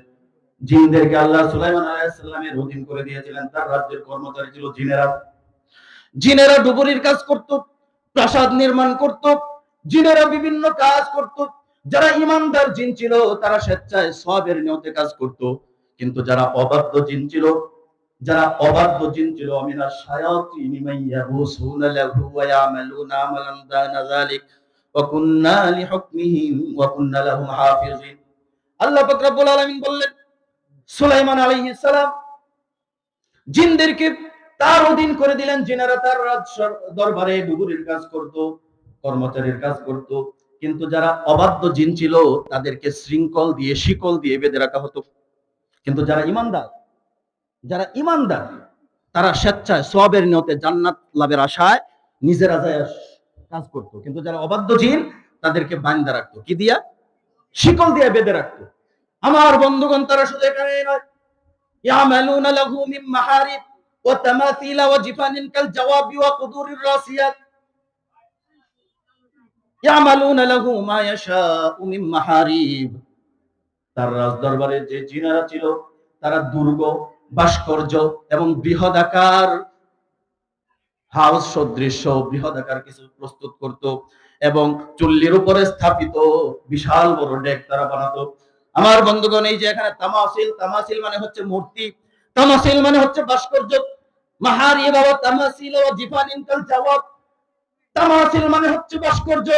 জিনদেরকে আল্লাহ সুলাইমান আলাইহিস সালামের অধীন করে দিয়েছিলেন। তার রাজ্যের কর্মচারী ছিল জিনেরা। জিনেরা ডুবুরির কাজ করত, প্রাসাদ নির্মাণ করত, জিনেরা বিভিন্ন কাজ করত। যারা ইমানদার জিন ছিল, তারা স্বেচ্ছায় সওয়াবের নিয়তে কাজ করত। কিন্তু যারা অবাধ্য জিন ছিল, আমিনা শায়াতিন মাইয়াহুসুনা লাহু ওয়া ইয়ামালুনা আমালান দানা যালিক ওয়া কুননা লিহুকমিহিম ওয়া কুননা লাহুম হাফিজিন। আল্লাহ পাক রব্বুল আলামিন বললেন, সুলাইমান আলাইহিস সালাম জিনদেরকে তার অধীন করে দিলেন। জিনেরা তার দরবারে ডুবুরির কাজ করত, কর্মচারীর কাজ করত। কিন্তু যারা অবাধ্য জিন ছিল, তাদেরকে শিকল দিয়ে বেঁধে রাখা হতো। কিন্তু যারা ইমানদার, তারা স্বেচ্ছায় সওয়াবের নিয়তে জান্নাত লাভের আশায় নিজেরা যায় কাজ করত। কিন্তু যারা অবাধ্য জিন, তাদেরকে বাঁধা রাখতো, কি দিয়া? শিকল দিয়ে বেঁধে রাখতো। আমার বন্ধুগণ, তারা শুধু এখানেই নয়, ইয়ামালুনা লাহু মিন মাহারিব ওয়া তামাসিলা ওয়া জিফানিন কাল জাওয়াবি ওয়া কুদুরির রাসিয়াত ইয়ামালুনা লাহু মা ইয়াশাউ মিন মাহারিব। তার রাজদরবারে যে জিনেরা ছিল, তারা দুর্গ, ভাস্কর্য এবং বৃহদাকার হাউস সদৃশ বৃহদাকার কিছু প্রস্তুত করত এবং চুল্লির উপরে স্থাপিত বিশাল বড় ডেক তারা বানাতো। আমার বন্ধুগণ, এই যে এখানে তামাসিল মানে হচ্ছে মূর্তি, তামাসিল মানে হচ্ছে ভাস্কর্য। মাহারিব ওয়া তামাসিল ওয়া জিফানিন কাল জাওয়াব, তামাসিল মানে হচ্ছে ভাস্কর্য,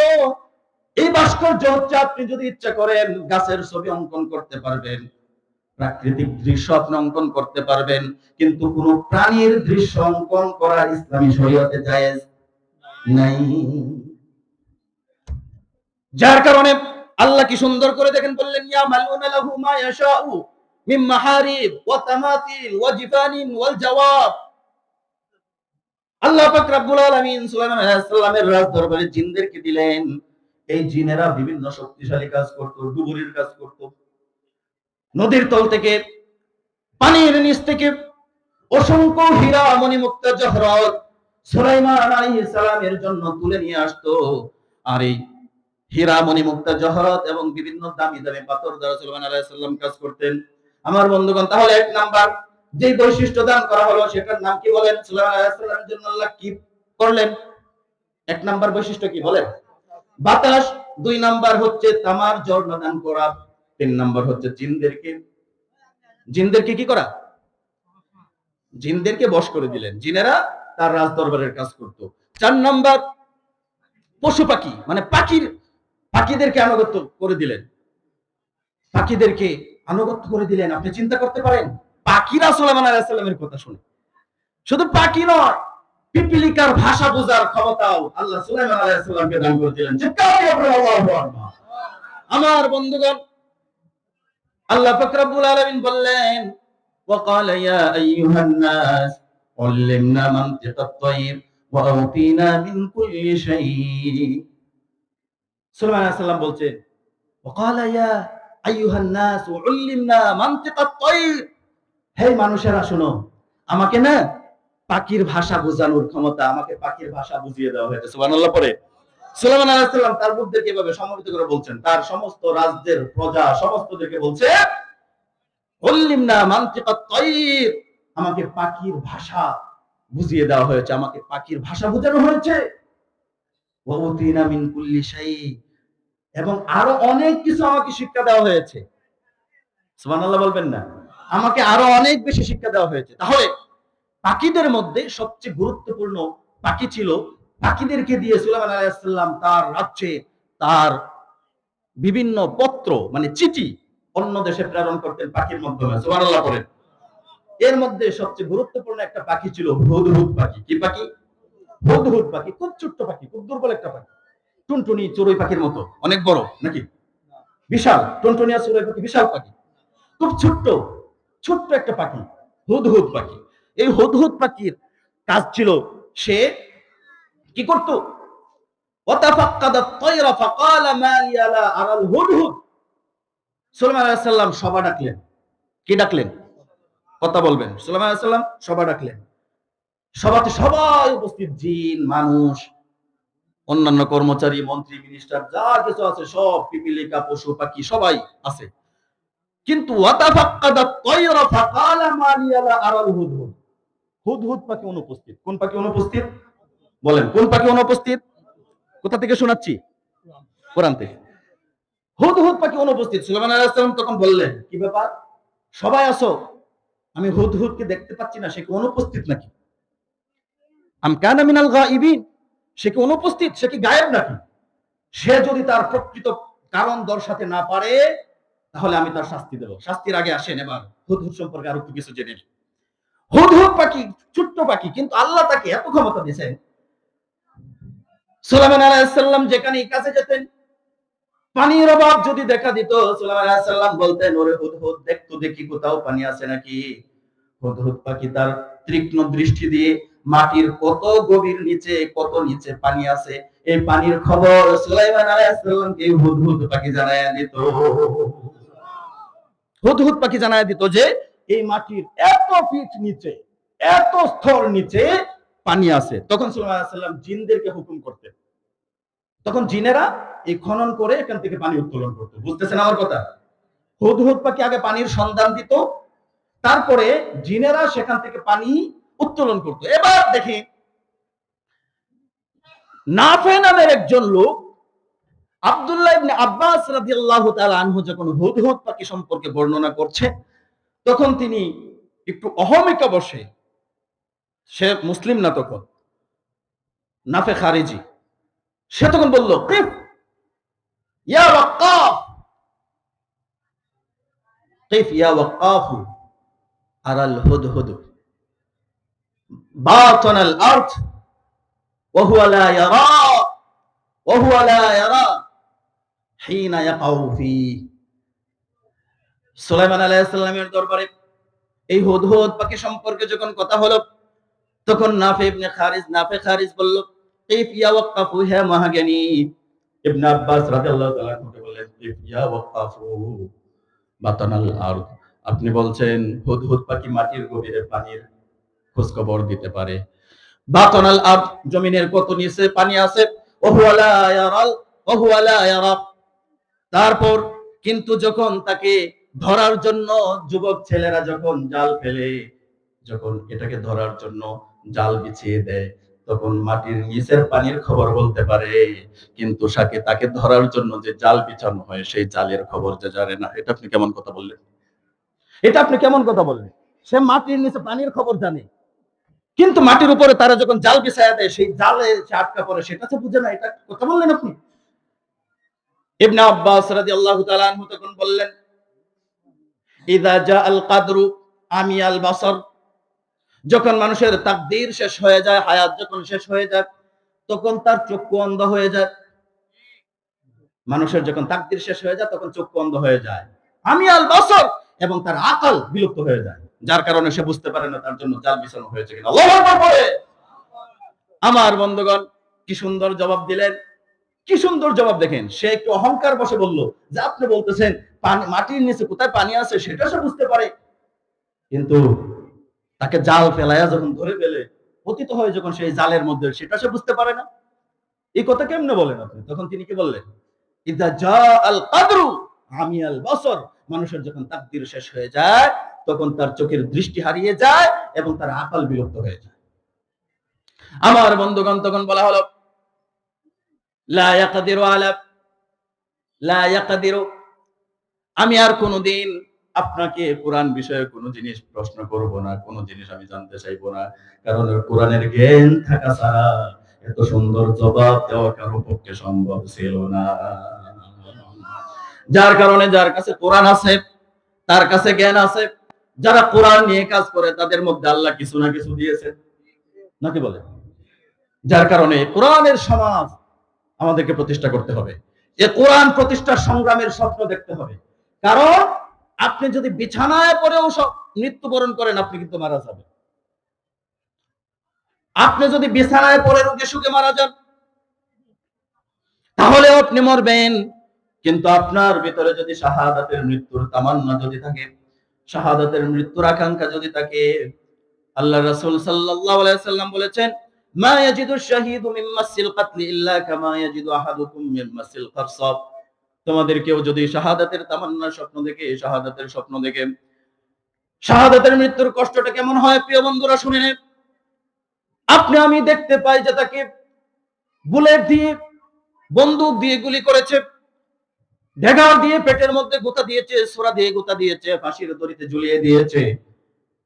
এই ভাস্কর্য হচ্ছে, আপনি যদি ইচ্ছা করেন গাছের ছবি অঙ্কন করতে পারবেন, প্রাকৃতিক দৃশ্য আপনি অঙ্কন করতে পারবেন, কিন্তু কোন প্রাণীর দৃশ্য অঙ্কন করা ইসলামী শরীয়তে জায়েজ নাই। যার কারণে আল্লাহ কি সুন্দর করে দেখেন বললেন, ইয়া মালুনা লাহু মা ইয়াশাউ মিন মাহারিব ওয়া তামাতিল ওয়া জিফানিন ওয়াল জাওয়াব। আল্লাহ পাক রব্বুল আলামিন সুলাইমান আলাইহিস সালামের রাজ দরবারে জিনদেরকে দিলেন। এই জিনেরা বিভিন্ন শক্তিশালী কাজ করত, ডুবুরির কাজ করত, নদীর তল থেকে, পানির নিচ থেকে অসংখ্য হীরা মণিমুক্তা জহরত সুলাইমান আলাইহিস সালামের জন্য তুলে নিয়ে আসতো। আর এই হীরা মণিমুক্তা জহরত এবং বিভিন্ন দামি দামি পাথর দ্বারা সুলাইমান আলাইহিস সালাম কাজ করতেন। আমার বন্ধুগণ, তাহলে এক নাম্বার যে বৈশিষ্ট্য দান করা হলো সেটার নাম কি বলেন? সুলাইমান আলাইহিস সালামের জন্য আল্লাহ কি করলেন? এক নাম্বার বৈশিষ্ট্য কি বলেন? বাতাস। দুই নাম্বার হচ্ছে তামার ঝর্ণা দান করা। তিন নাম্বার হচ্ছে জিনদেরকে কি করা? জিনদেরকে বশ করে দিলেন, জিনেরা তার রাজ দরবারের কাজ করত। চার নাম্বার পশু পাখি, মানে পাখিদেরকে আনুগত্য করে দিলেন, পাখিদেরকে আনুগত্য করে দিলেন। আপনি চিন্তা করতে পারেন, পাখিরা সুলাইমান আলাইহিস সালামের কথা শুনে। শুধু পাখি নয়, পিপিলিকার ভাষা বোঝার ক্ষমতাও আল্লাহ সুলাইমান আলাইহিস সালামকে দান করে দিলেন। আমার বন্ধুগণ, আল্লাহ পাক রব্বুল আলামিন বললেন, وقال يا أيها الناس علمنا منطق الطير وأوتينا من كل شيء। সুলাইমান আলাইহিস সালাম বলছেন, وقال يا أيها الناس علمنا منطق الطير। হে মানুষেরা শোনো, আমাকে না পাখির ভাষা বোঝানোর ক্ষমতা, আমাকে পাখির ভাষা বুঝিয়ে দেওয়া হয়েছে। সুবহানাল্লাহ পড়ে সুলাইমান আলাইহিস সালাম তার বুদ্ধিকে কিভাবে সমবেত করে বলছেন, তার সমস্ত রাজ্যের প্রজা সমস্তদেরকে বলছে, উল্লিমনা মানতিকাত তায়র, আমাকে পাখির ভাষা বুঝিয়ে দেওয়া হয়েছে, আমাকে পাখির ভাষা বোঝানো হয়েছে। ওয়া উতিনা মিন কুল্লি শাই, এবং আরো অনেক কিছু আমাকে শিক্ষা দেওয়া হয়েছে। সুবহানাল্লাহ বলবেন না? আমাকে আরো অনেক বেশি শিক্ষা দেওয়া হয়েছে। তাহলে পাখিদের মধ্যে সবচেয়ে গুরুত্বপূর্ণ পাখি ছিল। পাখিদেরকে দিয়ে সুলাইমান আলাইহিস সালাম তার রাজ্যে তার বিভিন্ন পত্র, মানে চিঠি অন্য দেশে প্রেরণ করতেন পাখির মাধ্যমে। সুবহানাল্লাহ বলেন। এর মধ্যে সবচেয়ে গুরুত্বপূর্ণ একটা পাখি ছিল হুদহুদ পাখি। কি পাখি? হুদহুদ পাখি। খুব ছোট্ট পাখি, খুব দুর্বল একটা পাখি, টুনটুনি চড়ুই পাখির মতো, অনেক বড় নাকি? বিশাল টুনটুনি আর চড়ুই পাখি, বিশাল পাখি, খুব ছোট্ট একটা পাখি, হুদহুদ পাখি। এই হুদহুদ পাখির কাজ ছিল, সে কি করত? ওয়াতাফাক্কাদাত তায়রা ফাকালা মা লিয়া লা আরাল হুদহুদ। সুলাইমান আলাইহিস সালাম সভা ডাকলেন। কি ডাকলেন? কথা বলবেন। সুলাইমান আলাইহিস সালাম সভা ডাকলেন। সভাতে সবাই উপস্থিত, জিন, মানুষ, অন্যান্য কর্মচারী, মন্ত্রী, মিনিস্টার, যা কিছু আছে সব, পিপিলিকা, পশু পাখি সবাই আছে। কিন্তু ওয়াতাফাক্কাদাত তায়রা ফাকালা মা লিয়া লা আরাল হুদহুদ। হুদহুদ পাখি অনুপস্থিত। কোন পাখি অনুপস্থিত? বলেন, কোন পাখি অনুপস্থিত? কোথা থেকে শোনাচ্ছি? কোরআন থেকে। হুদহুদ পাখি অনুপস্থিত। সুলাইমান আলাইহিস সালাম তখন বললেন, কি ব্যাপার, সবাই আসো, আমি হুদহুদকে দেখতে পাচ্ছি না, সে কি অনুপস্থিত নাকি? আম কানা মিনাল গায়িবিন, সে কি অনুপস্থিত, সে কি গায়েব নাকি? সে যদি তার প্রকৃত কারণ দর্শাতে না পারে তাহলে আমি তার শাস্তি দেব। শাস্তির আগে আসেন এবার হুদহুদ সম্পর্কে আরো একটু কিছু জেনে নিই। হুদহুদ পাখি ছোট্ট পাখি, কিন্তু আল্লাহ তাকে এত ক্ষমতা দিয়েছেন, সুলাইমান আলাইহিস সালাম যেখানেই কাছে যেতেন, পানির অভাব যদি দেখা দিত, সুলাইমান আলাইহিস সালাম বলতেন, ওরে হুদহুদ, দেখতো দেখি কোথাও পানি আছে নাকি। হুদহুদ পাখি তার তীক্ষ্ণ দৃষ্টি দিয়ে মাটির কত গভীর নিচে, কত নিচে পানি আছে, এই পানির খবর সুলাইমান আলাইহিস সালামকে হুদহুদ পাখি জানায়া দিত। হুদহুদ পাখি জানায়া দিত যে এই মাটির এত ফিট নিচে, এত স্তর নিচে পানি আছে। তখন সুলাইমান আলাইহিস সালাম জিনদেরকে হুকুম করতেন, তখন জিনেরা এই খনন করে এখান থেকে পানি উত্তোলন করতো। বুঝতেছেন আমার কথা? হুদহুদ পাখি আগে পানির সন্ধান দিত, তারপরে জিনেরা সেখান থেকে পানি উত্তোলন করত। এবার দেখি, নাফে নামের একজন লোক আব্দুল্লাহ ইবনে আব্বাস রাদিয়াল্লাহু তাআলা আনহু যখন হুদহুদ পাখি সম্পর্কে বর্ণনা করছে, তখন তিনি একটু অহমিকা বসে, সে মুসলিম না তখন, নাফে খারিজি, সে তখন বলল, কিফ ইয়া ওয়াক্কাফ কিফ ইয়া ওয়াক্কাফু আরাল হুদহুদ বাতানাল আরদ ওয়া হুয়া লা ইয়ারা ওয়া হুয়া লা ইয়ারা হিনা ইয়াকাউ ফি। সুলাইমান আলাইহিস সালামের দরবারে এই হুদহুদ পাখি সম্পর্কে যখন কথা হলো, তখন নাফে খারিজ বলল, কিফ ইয়া ওয়াক্কাফু, হে মহাজ্ঞানী। ইবনে আব্বাস রাদিয়াল্লাহু তাআলা বললেন, কিফ ইয়া ওয়াক্কাফু বাতানাল আরদ, আপনি বলছেন হুদহুদ পাখি মাটির গভীরে পানির খোঁজ খবর দিতে পারে। বাতানাল আরদ, জমিনের কত নিচে পানি আছে। ওহুয়া লা ইয়ারাল ওহুয়া লা ইয়ারা, তারপর কিন্তু যখন তাকে ধরার জন্য যুবক ছেলেরা যখন জাল ফেলে, যখন এটাকে ধরার জন্য জাল বিছিয়ে দেয়, তখন মাটির নিচের পানির খবর বলতে পারে, কিন্তু তাকে ধরার জন্য যে জাল বিছানো হয় সেই জালের খবর যে জানে না। এটা আপনি কেমন কথা বললেন? এটা আপনি কেমন কথা বললেন? সে মাটির নিচে পানির খবর জানে, কিন্তু মাটির উপরে তারা যখন জাল বিছায়া দেয় সেই জালে সে আটকা পড়ে, সেটা তো বুঝে না। এটা কথা বললেন আপনি? ইবনে আব্বাস রাদিয়াল্লাহু তাআলা আনহু তখন বললেন, ইযা জাআল কাদরু আমিয়াল বাসার, যখন মানুষের তাকদীর শেষ হয়ে যায়, হায়াত যখন শেষ হয়ে যায়, তখন তার চক্ষু অন্ধ হয়ে যায়। মানুষের যখন তাকদীর শেষ হয়ে যায় তখন চক্ষু অন্ধ হয়ে যায়, আমিয়াল বাসার, এবং তার আকল বিলুপ্ত হয়ে যায়, যার কারণে সে বুঝতে পারে না তার জন্য জাল বিছানো হয়েছে কিনা। আল্লাহু আকবার বলে। আমার বন্ধুগণ, কি সুন্দর জবাব দিলেন, কি সুন্দর জবাব। দেখেন, সে একটু অহংকার বসে বলল যে আপনি বলতেছেন মাটির নিচে কোথায় পানি আছে সেটা সে বুঝতে পারে, কিন্তু তাকে জাল ফেলায়া যখন ধরে ফেলে, পতিত হয় যখন সেই জালের মধ্যে, সেটা সে বুঝতে পারে না। এই কথা কেমনে বলেন আপনি? তখন তিনি কি বললেন, ইদা জাআল কাদরু আমিয়াল বাসার, মানুষের যখন তাকদীর শেষ হয়ে যায় তখন তার চোখের দৃষ্টি হারিয়ে যায় এবং তার আকল বিলুপ্ত হয়ে যায়। আমার বন্ধুগণ, তখন বলা হলো, লা ইয়াকদিরু আলা লা ইয়াকদিরু, আমি আর কোনোদিন আপনাকে কোরআন বিষয়ে কোনো জিনিস প্রশ্ন করব না, কোনো জিনিস আমি জানতে চাইবো না, কারণ কোরআনের জ্ঞান থাকা ছাড়া এত সুন্দর জবাব দেওয়া কারো পক্ষে সম্ভব ছিল না। যার কারণে যার কাছে কোরআন আছে তার কাছে জ্ঞান আছে। যারা কোরআন নিয়ে কাজ করে তাদের মধ্যে আল্লাহ কিছু না কিছু দিয়েছে, নাকি বলে? যার কারণে কোরআনের সমাজ আমাদেরকে প্রতিষ্ঠা করতে হবে। এ কোরআন প্রতিষ্ঠার সংগ্রামের স্বপ্ন দেখতে হবে, কারণ আপনি যদি বিছানায় পড়েও মৃত্যুবরণ করেন, আপনি কিন্তু মারা যাবেন। আপনি যদি বিছানায় পড়ে রোগে সুখে মারা যান, তাহলেও আপনি মরবেন। কিন্তু আপনার ভিতরে যদি শাহাদাতের মৃত্যুর তামান্না যদি থাকে, শাহাদাতের মৃত্যুর আকাঙ্ক্ষা যদি থাকে, আল্লাহ রাসূল সাল্লাল্লাহু আলাইহি সাল্লাম বলেছেন, মা ইয়াজিদু শাহীদু মিন মাসিল কাতলি ইল্লা কামা ইয়াজিদু আহাদুকুম মিন মাসিল কারসাব। তোমাদের কেউ যদি শাহাদাতের তামান্না স্বপ্ন দেখে, শাহাদাতের স্বপ্ন দেখে, শাহাদাতের মৃত্যুর কষ্টটা কেমন হয় প্রিয় বন্ধুরা শুনে নেন। আপনি আমি দেখতে পাই যে তাকে বুলেট দিয়ে, বন্দুক দিয়ে গুলি করেছে, ড্যাগার দিয়ে পেটের মধ্যে গোতা দিয়েছে, ছোরা দিয়ে গোতা দিয়েছে, ফাঁসির দড়িতে ঝুলিয়ে দিয়েছে।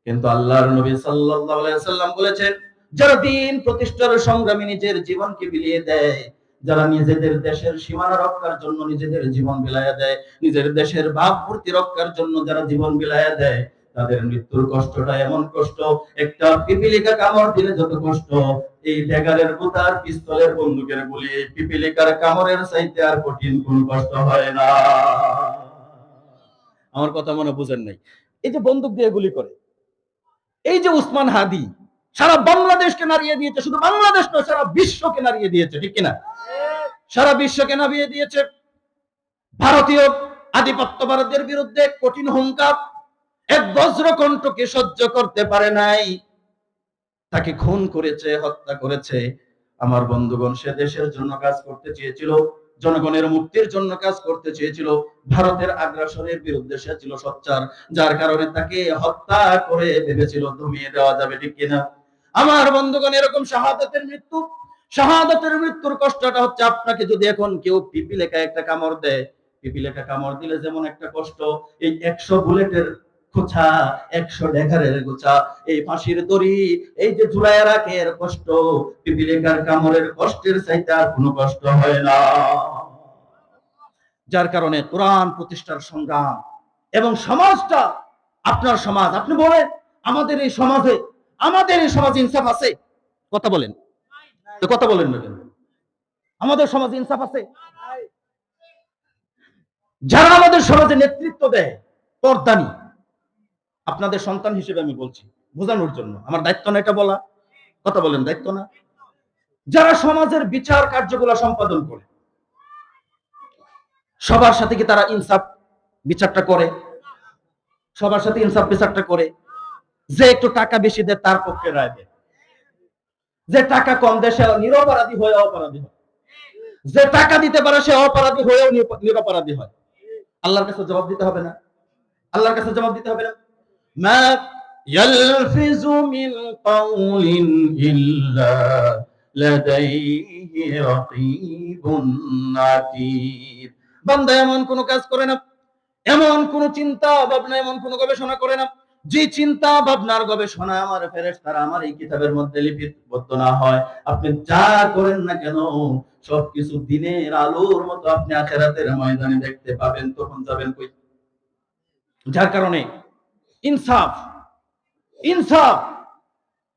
কিন্তু আল্লাহর নবী সাল্লাল্লাহু আলাইহি সাল্লাম বলেছেন, যারা দিন প্রতিষ্ঠার সংগ্রামে নিজের জীবনকে বিলিয়ে দেয়, যারা নিজেদের দেশের সীমানা রক্ষার জন্য নিজেদের জীবন বিলায়া দেয়, নিজের দেশের ভাবমূর্তি রক্ষার জন্য যারা জীবন বিলায়া দেয়, তাদের মৃত্যুর কষ্টটা এমন কষ্ট, একটা পিপিলিকা কামড় দিলে যত কষ্ট, এই ড্যাগারের গোতার, পিস্তলের, বন্দুকের গুলি এই পিপিলিকার কামড়ের চাইতে আর কঠিন কোন কষ্ট হয় না। আমার কথা মনে বুঝেন নাই? এই যে বন্দুক দিয়ে গুলি করে, এই যে উসমান হাদি সারা বাংলাদেশকে নাড়িয়ে দিয়েছে, শুধু বাংলাদেশ নয় সারা বিশ্বকে নাড়িয়ে দিয়েছে, ঠিক কিনা? সারা বিশ্বকে নাড়িয়ে দিয়েছে। ভারতীয় আধিপত্যবাদের বিরুদ্ধে কঠিন হুঙ্কার, এক বজ্রকণ্ঠকে সহ্য করতে পারে নাই, তাকে খুন করেছে, হত্যা করেছে। আমার বন্ধুগণ, সে দেশের জন্য কাজ করতে চেয়েছিল, জনগণের মুক্তির জন্য কাজ করতে চেয়েছিল, ভারতের আগ্রাসনের বিরুদ্ধে সে ছিল সোচ্চার, যার কারণে তাকে হত্যা করে ভেবেছিল দমিয়ে দেওয়া যাবে, ঠিক কিনা? আমার বন্ধুগণ, এরকম শাহাদাতের মৃত্যুর কষ্টটা হচ্ছে, আপনাকে যদি এখন কেউ পিপিলিকা একটা কামড় দেয়, পিপিলিকা কামড় দিলে যেমন একটা কষ্ট, এই 100 বুলেটের খোঁচা, 100 ড্যাগারের গোছা, এই ফাঁসির দড়ি, এই যে ঝুলাইয়া রাখে এর কষ্ট, পিপিলিকার কামড়ের কষ্টের চাইতে আর কোনো কষ্ট হয় না। যার কারণে কোরআন প্রতিষ্ঠার সংগ্রাম এবং সমাজটা আপনার সমাজ। আপনি বলেন আমাদের এই সমাজে ইনসাফ আছে? কথা বলেন তো, কথা বলেন না কেন? আমাদের সমাজে ইনসাফ আছে? যারা আমাদের সমাজে নেতৃত্ব দেয় পর্দানি, আপনাদের সন্তান হিসেবে আমি বলছি, বোঝানোর জন্য। আমার দায়িত্ব না এটা বলা? কথা বলেন, দায়িত্ব না? যারা সমাজের বিচার কার্যগুলো সম্পাদন করে, সবার সাথে কি তারা ইনসাফ বিচারটা করে? সবার সাথে ইনসাফ বিচারটা করে? যে একটু টাকা বেশি দেয় তার পক্ষে রায় দেয়, যে টাকা কম দেয় সে নিরপরাধী হয়ে অপরাধী হয়, যে টাকা দিতে পারে সে অপরাধী হয়েও নিরপরাধী হয়। আল্লাহর কাছে জবাব দিতে হবে না? আল্লাহর কাছে জবাব দিতে হবে না? মা ইয়ালফিজু মিন কাউলিন ইল্লা লাদাইহি রাকীবুন আতীদ। বান্দা এমন কোন কাজ করে না, এমন কোন চিন্তা ভাবনা, এমন কোন গবেষণা করে না, যে চিন্তা ভাবনার গবেষণা আমার ফেরেশতারা আমার এই কিতাবের মধ্যে লিপিবদ্ধ না হয়। আপনি যা করেন না কেন সবকিছু দিনের আলোর মতো আপনি আখিরাতের ময়দানে দেখতে পাবেন। তখন যাবেন কই? যার কারণে ইনসাফ, ইনসাফ।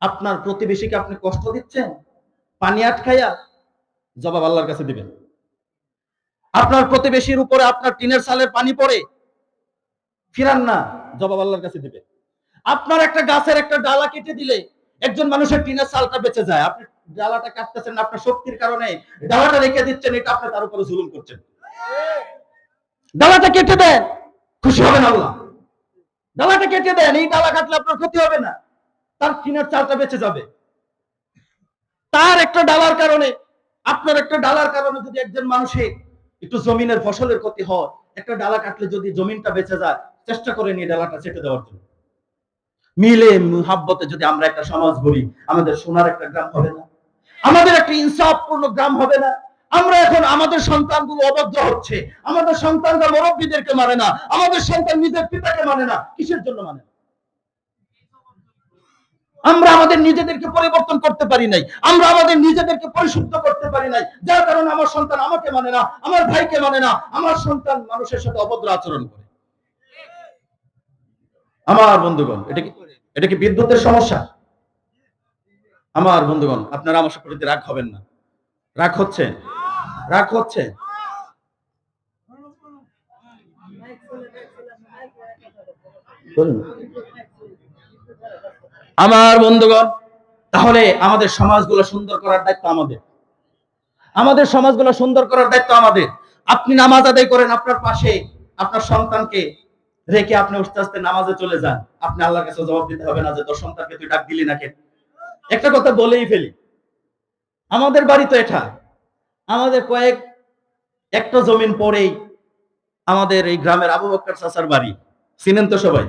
আপনার প্রতিবেশীকে আপনি কষ্ট দিচ্ছেন পানি আটকাইয়া, জবাব আল্লাহর কাছে দিবেন। আপনার প্রতিবেশীর উপরে আপনার টিনের চালের পানি পড়ে, ফিরান না, জবাব আল্লাহর কাছে দিবেন। আপনার একটা গাছের একটা ডালা কেটে দিলে একজন মানুষের টিনের চালটা বেঁচে যায়, আপনি ডালাটা কাটতেছেন না, আপনার শক্তির কারণে ডালাটা রেখে দিচ্ছেন, এটা আপনি তার উপরে জুলুম করছেন। ডালাটা কেটে দেন, খুশি হবেন আল্লাহ। ডালাটা কেটে দেন, এই ডালা কাটলে আপনার ক্ষতি হবে না, তার টিনের চালটা বেঁচে যাবে। তার একটা ডালার কারণে, আপনার একটা ডালার কারণে যদি একজন মানুষের একটু জমিনের ফসলের ক্ষতি হয়, একটা ডালা কাটলে যদি জমিনটা বেঁচে যায়, চেষ্টা করে নিয়ে ডালাটা ছেটে দেওয়ার জন্য। মিলে মুহাব্বতে যদি আমরা একটা সমাজ গড়ি, আমাদের সোনার একটা গ্রাম হবে না? আমাদের একটা ইনসাফপূর্ণ গ্রাম হবে না? আমরা এখন আমাদের সন্তানগুলো অভদ্র হচ্ছে, আমাদের সন্তানরা মুরব্বীদেরকে মানে না, আমাদের সন্তান নিজের পিতাকে মানে না। কিসের জন্য মানে না? আমরা আমাদের নিজেদেরকে পরিবর্তন করতে পারি নাই, আমরা আমাদের নিজেদেরকে পরিশুদ্ধ করতে পারি নাই, যার কারণে আমার সন্তান আমাকে মানে না, আমার ভাইকে মানে না, আমার সন্তান মানুষের সাথে অভদ্র আচরণ করে। আমার বন্ধুগণ, এটা কি বিদ্যুতের সমস্যা? আমার বন্ধুগণ, আপনারা আমার প্রতি রাগ হবেন না। রাগ হচ্ছে? রাগ হচ্ছে? আমার বন্ধুগণ, তাহলে আমাদের সমাজগুলো সুন্দর করার দায়িত্ব আমাদের। আমাদের সমাজগুলো সুন্দর করার দায়িত্ব আমাদের। আপনি নামাজ আদায় করেন, আপনার পাশে আপনার সন্তানকে রেখে আপনি আস্তে আস্তে নামাজে চলে যান, আপনি আল্লাহর কাছে জবাব দিতে হবে না যে তোর সন্তানকে তুই ডাক দিলি না কেন? একটা কথা বলেই ফেলি, আমাদের বাড়ি তো এটা, আমাদের একটা জমিন পরেই আমাদের এই গ্রামের আবু বকর চাচার বাড়ি, চিনেন তো সবাই?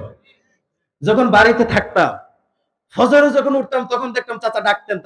যখন বাড়িতে থাকতাম, ফজরে যখন উঠতাম তখন দেখতাম চাচা ডাকতেন।